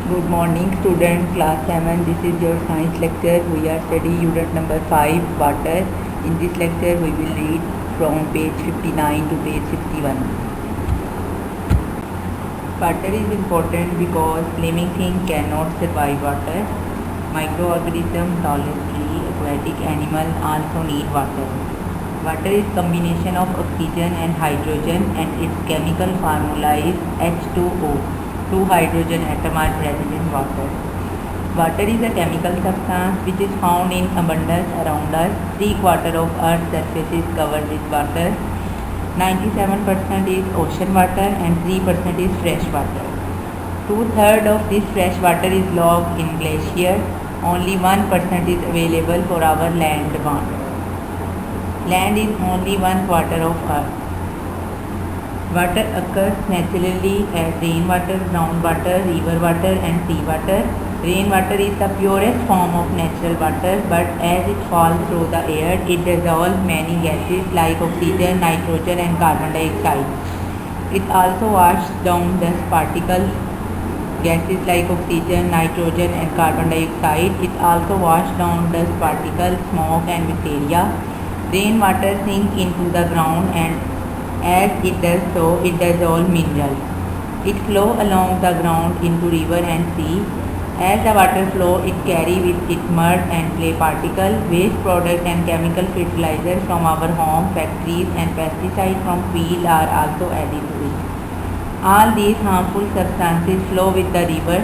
Good morning student, class 7. This is your science lecture. We are studying unit number 5, water. In this lecture we will read from page 59 to page 61. Water is important because living thing cannot survive water. Microorganism, tallest tree, aquatic animal also need water. Water is combination of oxygen and hydrogen and its chemical formula is H2O. Two hydrogen atoms are present in water. Water is a chemical substance which is found in abundance around us. 3/4 of Earth's surface is covered with water. 97% is ocean water and 3% is fresh water. 2/3 of this fresh water is locked in glacier. Only 1% is available for our land water. Land is only 1/4 of Earth. Water occurs naturally as rainwater, groundwater, river water and sea water. Rainwater is the purest form of natural water, but as it falls through the air, it dissolves many gases like oxygen, nitrogen and carbon dioxide. It also washes down dust particles, gases like oxygen, nitrogen and carbon dioxide. It also washes down dust particles, smoke and bacteria. Rainwater sinks into the ground and as it does so, it dissolves minerals. It flows along the ground into river and sea. As the water flows, it carries with it mud and clay particles, waste products and chemical fertilizers from our home, factories and pesticides from fields are also added to it. All these harmful substances flow with the river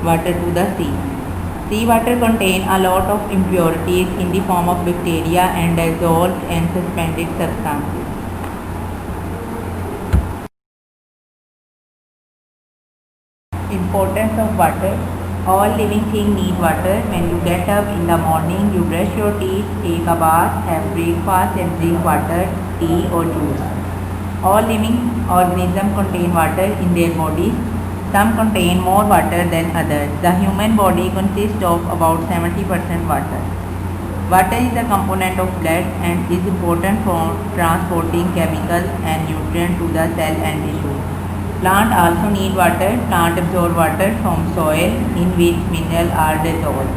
water to the sea. Seawater contains a lot of impurities in the form of bacteria and dissolved and suspended substances. Importance of water. All living things need water. When you get up in the morning, you brush your teeth, take a bath, have breakfast and drink water, tea or juice. All living organisms contain water in their bodies. Some contain more water than others. The human body consists of about 70% water. Water is a component of blood and is important for transporting chemicals and nutrients to the cell and tissue. Plants also need water. Plants absorb water from soil in which minerals are dissolved.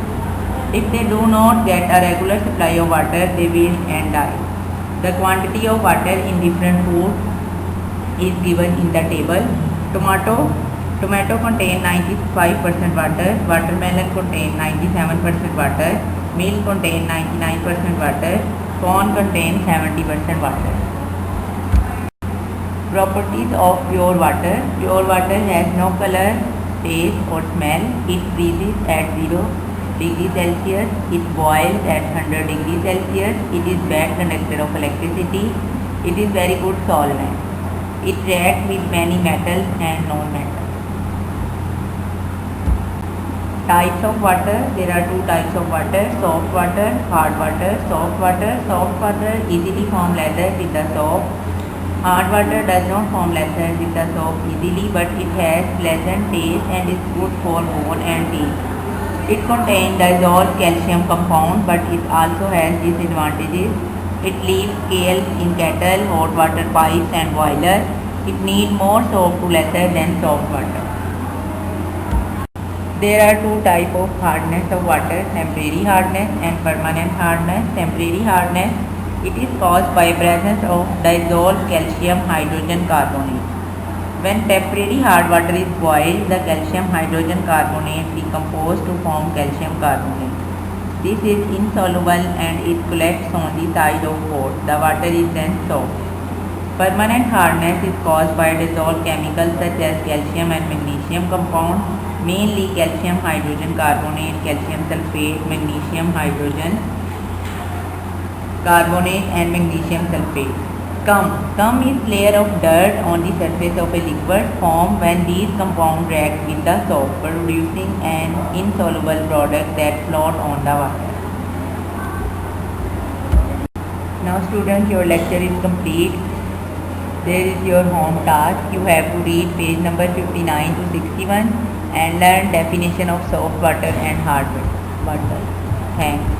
If they do not get a regular supply of water, they will and die. The quantity of water in different foods is given in the table. Tomato contain 95% water. Watermelon contain 97% water. Milk contain 99% water. Corn contain 70% water. Properties of pure water. Pure water has no color, taste or smell. It freezes at 0 degrees Celsius. It boils at 100 degrees Celsius. It is bad conductor of electricity. It is very good solvent. It reacts with many metals and non-metals. Types of water. There are two types of water: soft water, hard water. Soft water easily form lather with the soap. Hard water does not form lather with the soap easily, but it has pleasant taste and is good for bone and teeth. It contains dissolved calcium compound, but it also has disadvantages. It leaves scales in kettle, hot water pipes and boiler. It needs more soap to lather than soft water. There are two types of hardness of water: temporary hardness and permanent hardness. Temporary hardness, it is caused by presence of dissolved calcium hydrogen carbonate. When temporary hard water is boiled, the calcium hydrogen carbonate decomposes to form calcium carbonate. This is insoluble and it collects on the side of pot. The water is then soft. Permanent hardness is caused by dissolved chemicals such as calcium and magnesium compounds, mainly calcium hydrogen carbonate, calcium sulfate, magnesium hydrogen carbonate and magnesium sulfate. Cum is layer of dirt on the surface of a liquid formed when these compounds react with the soap, producing an insoluble product that floats on the water. Now students, your lecture is complete. There is your home task. You have to read page number 59 to 61 and learn definition of soft water and hard water. Thanks.